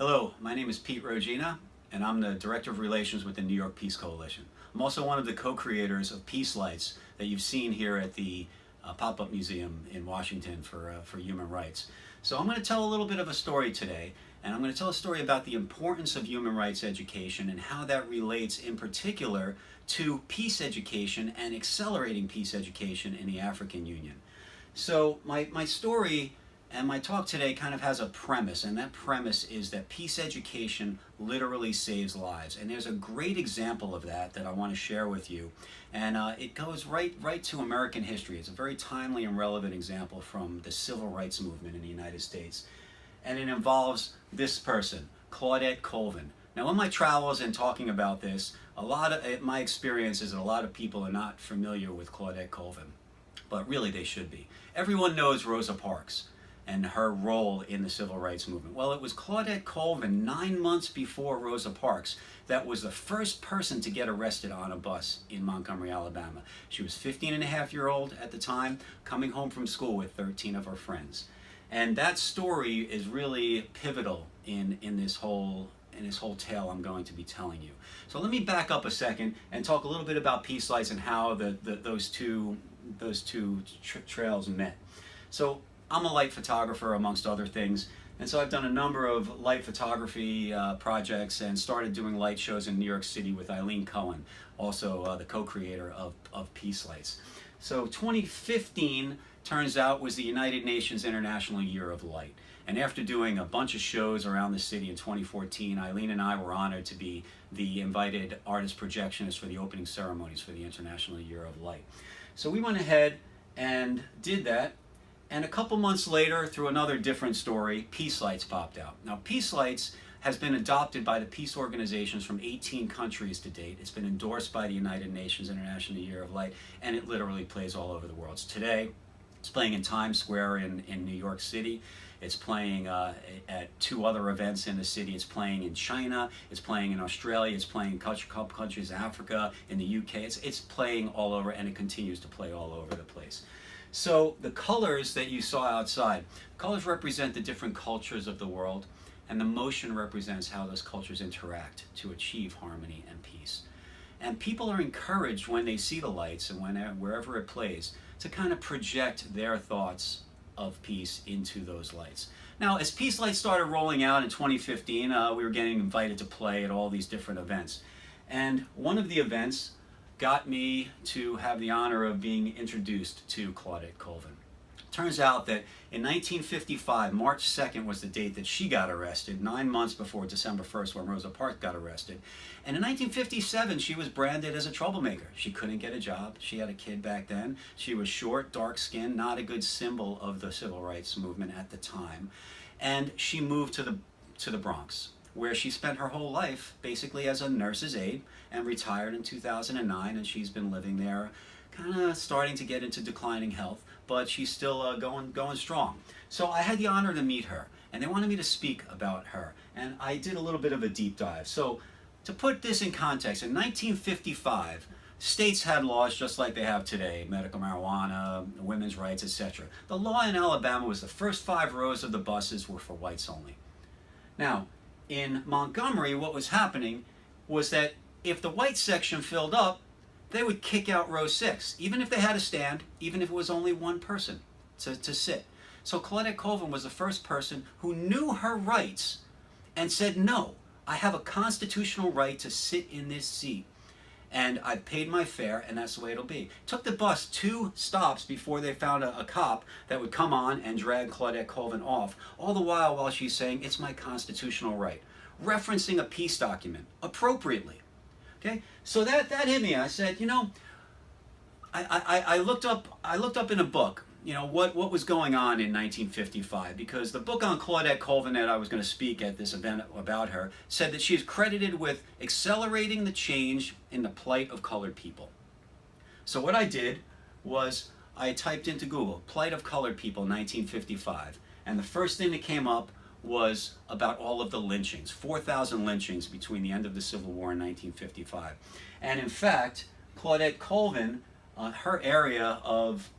Hello, my name is Pete Rogina, and I'm the Director of Relations with the New York Peace Coalition. I'm also one of the co-creators of Peace Lights that you've seen here at the Pop-Up Museum in Washington for human rights. So I'm going to tell a little bit of a story today, and I'm going to tell a story about the importance of human rights education and how that relates in particular to peace education and accelerating peace education in the African Union. So my story and my talk today kind of has a premise, and that premise is that peace education literally saves lives. And there's a great example of that I want to share with you. And it goes right to American history. It's a very timely and relevant example from the civil rights movement in the United States. And it involves this person, Claudette Colvin. Now, in my travels and talking about this, my experience is that a lot of people are not familiar with Claudette Colvin, but really they should be. Everyone knows Rosa Parks and her role in the civil rights movement. Well, it was Claudette Colvin, 9 months before Rosa Parks, that was the first person to get arrested on a bus in Montgomery, Alabama. She was 15-and-a-half-year-old at the time, coming home from school with 13 of her friends. And that story is really pivotal in this whole tale I'm going to be telling you. So let me back up a second and talk a little bit about Peace Lights and how those two trails met. So I'm a light photographer, amongst other things, and so I've done a number of light photography projects and started doing light shows in New York City with Eileen Cohen, also the co-creator of Peace Lights. So 2015 turns out was the United Nations International Year of Light. And after doing a bunch of shows around the city in 2014, Eileen and I were honored to be the invited artist projectionists for the opening ceremonies for the International Year of Light. So we went ahead and did that. And a couple months later, through another different story, Peace Lights popped out. Now, Peace Lights has been adopted by the peace organizations from 18 countries to date. It's been endorsed by the United Nations International Year of Light, and it literally plays all over the world. Today, it's playing in Times Square in New York City. It's playing at 2 other events in the city. It's playing in China. It's playing in Australia. It's playing in a couple countries in Africa, in the UK. It's playing all over, and it continues to play all over the place. So the colors that you saw outside, colors represent the different cultures of the world, and the motion represents how those cultures interact to achieve harmony and peace. And people are encouraged when they see the lights and wherever it plays to kind of project their thoughts of peace into those lights. Now, as Peace Lights started rolling out in 2015, we were getting invited to play at all these different events. And one of the events got me to have the honor of being introduced to Claudette Colvin. Turns out that in 1955, March 2nd was the date that she got arrested, 9 months before December 1st when Rosa Parks got arrested. And in 1957, she was branded as a troublemaker. She couldn't get a job. She had a kid back then. She was short, dark-skinned, not a good symbol of the civil rights movement at the time. And she moved to the Bronx, where she spent her whole life basically as a nurse's aide and retired in 2009, and she's been living there, kind of starting to get into declining health, but she's still going strong. So I had the honor to meet her, and they wanted me to speak about her, and I did a little bit of a deep dive. So to put this in context, in 1955, states had laws just like they have today, medical marijuana, women's rights, etc. The law in Alabama was the first 5 rows of the buses were for whites only. Now, in Montgomery, what was happening was that if the white section filled up, they would kick out row 6, even if they had a stand, even if it was only one person to sit. So Claudette Colvin was the first person who knew her rights and said, no, I have a constitutional right to sit in this seat. And I paid my fare, and that's the way it'll be. Took the bus 2 stops before they found a cop that would come on and drag Claudette Colvin off, all the while she's saying, it's my constitutional right, referencing a peace document, appropriately. Okay, so that hit me. I said, you know, I looked up in a book, you know, what was going on in 1955, because the book on Claudette Colvin that I was going to speak at this event about her said that she is credited with accelerating the change in the plight of colored people. So what I did was I typed into Google, plight of colored people 1955, and the first thing that came up was about all of the lynchings, 4,000 lynchings between the end of the Civil War and 1955. And in fact, Claudette Colvin her area of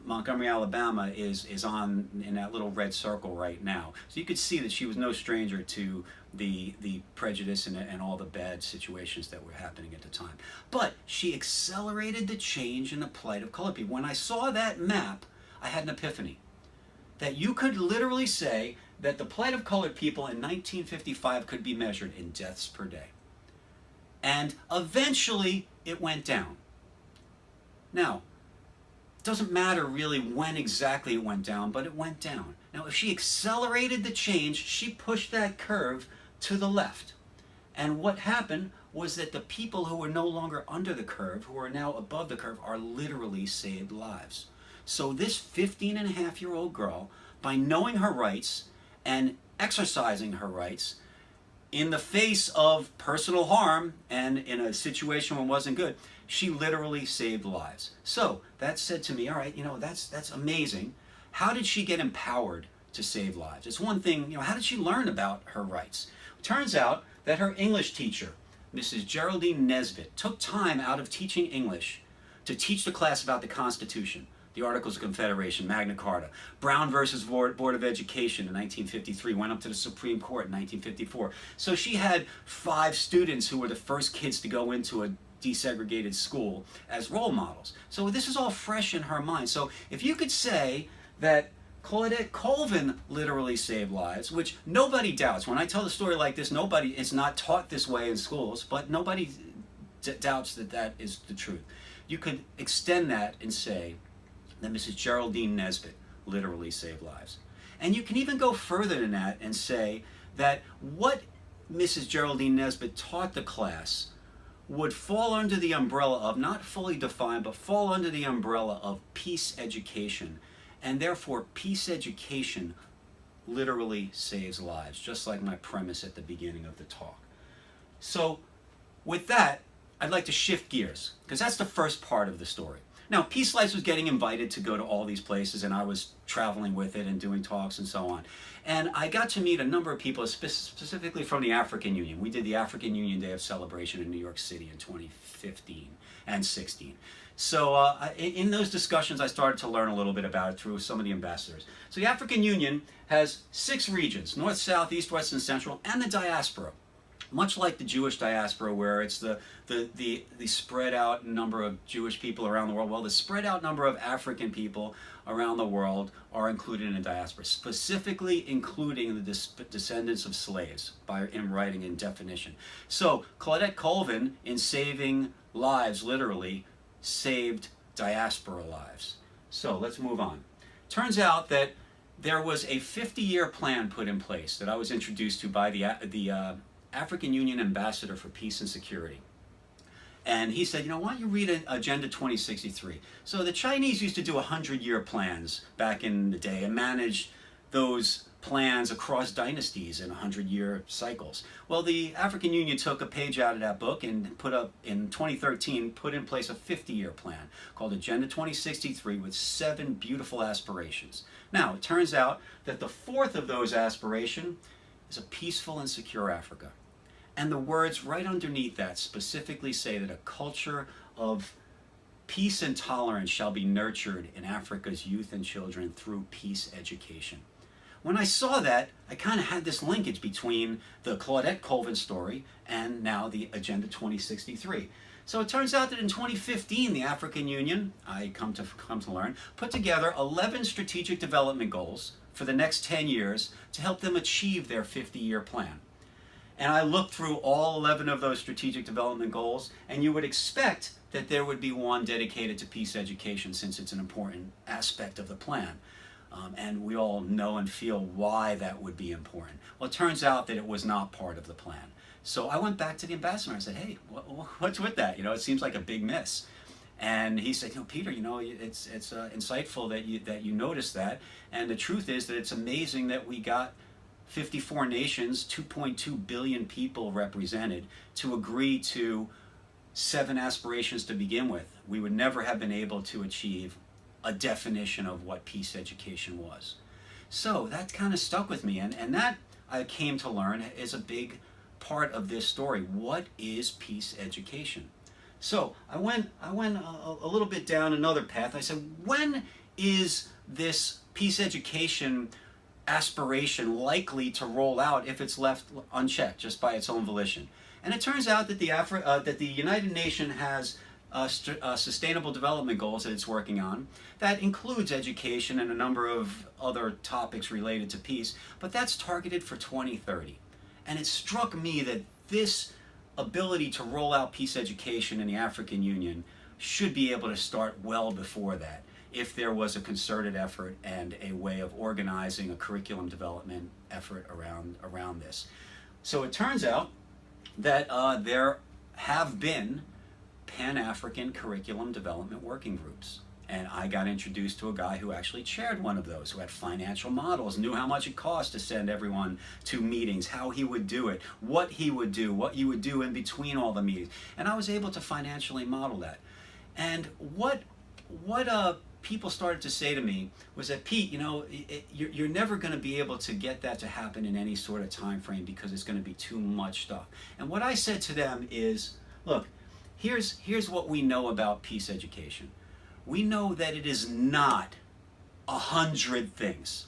Montgomery, Alabama is on in that little red circle right now. So you could see that she was no stranger to the prejudice and all the bad situations that were happening at the time. But she accelerated the change in the plight of colored people. When I saw that map, I had an epiphany. That you could literally say that the plight of colored people in 1955 could be measured in deaths per day. And eventually it went down. Now, it doesn't matter really when exactly it went down, but it went down. Now, if she accelerated the change, she pushed that curve to the left. And what happened was that the people who were no longer under the curve, who are now above the curve, are literally saved lives. So this 15-and-a-half-year-old girl, by knowing her rights and exercising her rights, in the face of personal harm and in a situation when it wasn't good, she literally saved lives. So that said to me, all right, that's amazing. How did she get empowered to save lives? It's one thing, how did she learn about her rights? It turns out that her English teacher, Mrs. Geraldine Nesbitt, took time out of teaching English to teach the class about the Constitution, the Articles of Confederation, Magna Carta. Brown versus Board of Education in 1953, went up to the Supreme Court in 1954. So she had 5 students who were the first kids to go into a desegregated school as role models. So this is all fresh in her mind. So if you could say that Claudette Colvin literally saved lives, which nobody doubts. When I tell the story like this, it's not taught this way in schools, but nobody doubts that that is the truth. You could extend that and say that Mrs. Geraldine Nesbitt literally saved lives. And you can even go further than that and say that what Mrs. Geraldine Nesbitt taught the class would fall under the umbrella of, not fully defined, but fall under the umbrella of peace education. And therefore, peace education literally saves lives, just like my premise at the beginning of the talk. So with that, I'd like to shift gears, because that's the first part of the story. Now, Peace Lights was getting invited to go to all these places, and I was traveling with it and doing talks and so on. And I got to meet a number of people, specifically from the African Union. We did the African Union Day of Celebration in New York City in 2015 and 16. So in those discussions, I started to learn a little bit about it through some of the ambassadors. So the African Union has 6 regions: North, South, East, West, and Central, and the diaspora. Much like the Jewish diaspora, where it's the spread out number of Jewish people around the world, well, the spread out number of African people around the world are included in the diaspora, specifically including the descendants of slaves in writing and definition. So Claudette Colvin, in saving lives, literally saved diaspora lives. So let's move on. Turns out that there was a 50-year plan put in place that I was introduced to by the African Union Ambassador for Peace and Security. And he said, why don't you read Agenda 2063? So the Chinese used to do 100-year plans back in the day and manage those plans across dynasties in 100-year cycles. Well, the African Union took a page out of that book and in 2013, put in place a 50-year plan called Agenda 2063 with 7 beautiful aspirations. Now, it turns out that the 4th of those aspirations is a peaceful and secure Africa. And the words right underneath that specifically say that a culture of peace and tolerance shall be nurtured in Africa's youth and children through peace education. When I saw that, I kind of had this linkage between the Claudette Colvin story and now the Agenda 2063. So it turns out that in 2015, the African Union, I come to learn, put together 11 strategic development goals for the next 10 years to help them achieve their 50-year plan. And I looked through all 11 of those strategic development goals, and you would expect that there would be one dedicated to peace education, since it's an important aspect of the plan. And we all know and feel why that would be important. Well, it turns out that it was not part of the plan. So I went back to the ambassador and said, hey, what's with that? It seems like a big miss. And he said, Peter, it's insightful that you noticed that. And the truth is that it's amazing that we got 54 nations, 2.2 billion people represented, to agree to 7 aspirations to begin with. We would never have been able to achieve a definition of what peace education was. So that kind of stuck with me, and that I came to learn is a big part of this story. What is peace education? So I went a little bit down another path. I said, when is this peace education aspiration likely to roll out if it's left unchecked just by its own volition? And it turns out that the United Nations has sustainable development goals that it's working on. That includes education and a number of other topics related to peace, but that's targeted for 2030. And it struck me that this ability to roll out peace education in the African Union should be able to start well before that, if there was a concerted effort and a way of organizing a curriculum development effort around this. So it turns out that there have been Pan-African curriculum development working groups. And I got introduced to a guy who actually chaired one of those, who had financial models, knew how much it cost to send everyone to meetings, how he would do it, what he would do, what you would do in between all the meetings. And I was able to financially model that. And what people started to say to me was that, Pete, you know, you're never going to be able to get that to happen in any sort of time frame because it's going to be too much stuff. And what I said to them is, look, here's what we know about peace education. We know that it is not 100 things.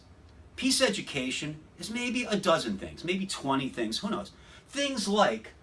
Peace education is maybe a dozen things, maybe 20 things, who knows. Things like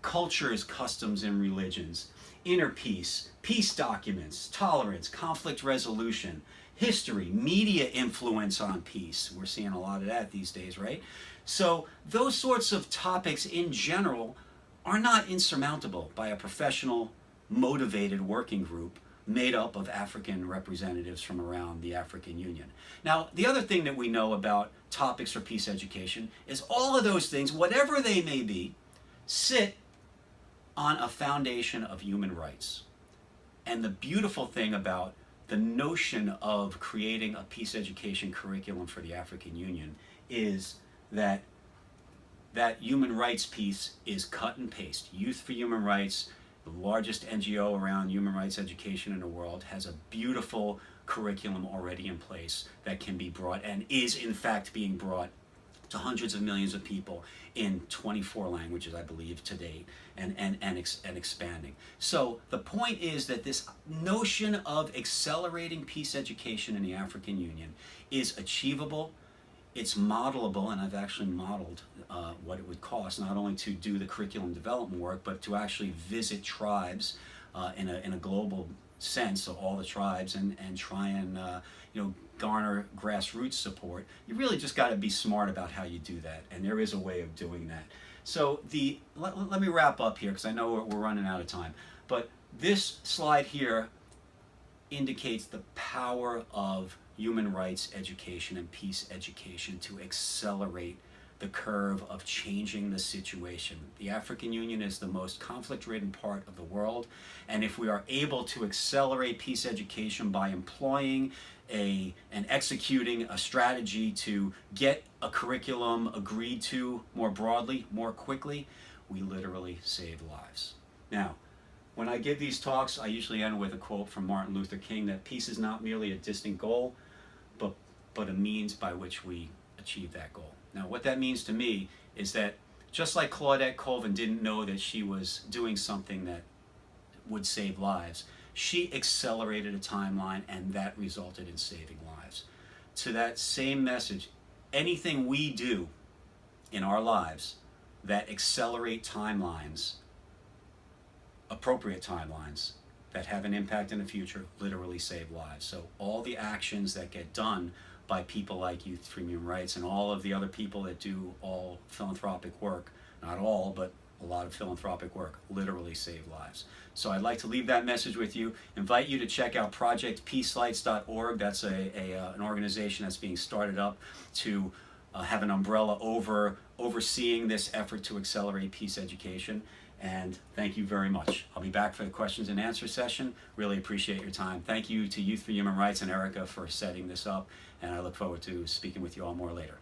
cultures, customs, and religions, inner peace, peace documents, tolerance, conflict resolution, history, media influence on peace. We're seeing a lot of that these days, right? So those sorts of topics in general are not insurmountable by a professional, motivated working group made up of African representatives from around the African Union. Now, the other thing that we know about topics for peace education is all of those things, whatever they may be, sit on a foundation of human rights. And the beautiful thing about the notion of creating a peace education curriculum for the African Union is that that human rights piece is cut and paste. Youth for Human Rights, the largest NGO around human rights education in the world, has a beautiful curriculum already in place that can be brought, and is in fact being brought, to hundreds of millions of people in 24 languages, I believe, to date, and expanding. So the point is that this notion of accelerating peace education in the African Union is achievable. It's modelable, and I've actually modeled what it would cost, not only to do the curriculum development work, but to actually visit tribes in a global sense, so all the tribes, and try and garner grassroots support. You really just got to be smart about how you do that, and there is a way of doing that. So let me wrap up here because I know we're running out of time. But this slide here indicates the power of human rights education and peace education to accelerate the curve of changing the situation. The African Union is the most conflict-ridden part of the world, and if we are able to accelerate peace education by employing and executing a strategy to get a curriculum agreed to more broadly, more quickly, we literally save lives. Now, when I give these talks, I usually end with a quote from Martin Luther King that peace is not merely a distant goal, but a means by which we achieve that goal. Now, what that means to me is that just like Claudette Colvin didn't know that she was doing something that would save lives, she accelerated a timeline, and that resulted in saving lives. To that same message, anything we do in our lives that accelerate timelines, appropriate timelines, that have an impact in the future, literally save lives. So all the actions that get done by people like Youth for Human Rights and all of the other people that do all philanthropic work, not all, but a lot of philanthropic work, literally save lives. So I'd like to leave that message with you. Invite you to check out projectpeacelights.org. That's an organization that's being started up to have an umbrella overseeing this effort to accelerate peace education. And thank you very much. I'll be back for the questions and answer session. Really appreciate your time. Thank you to Youth for Human Rights and Erica for setting this up, and I look forward to speaking with you all more later.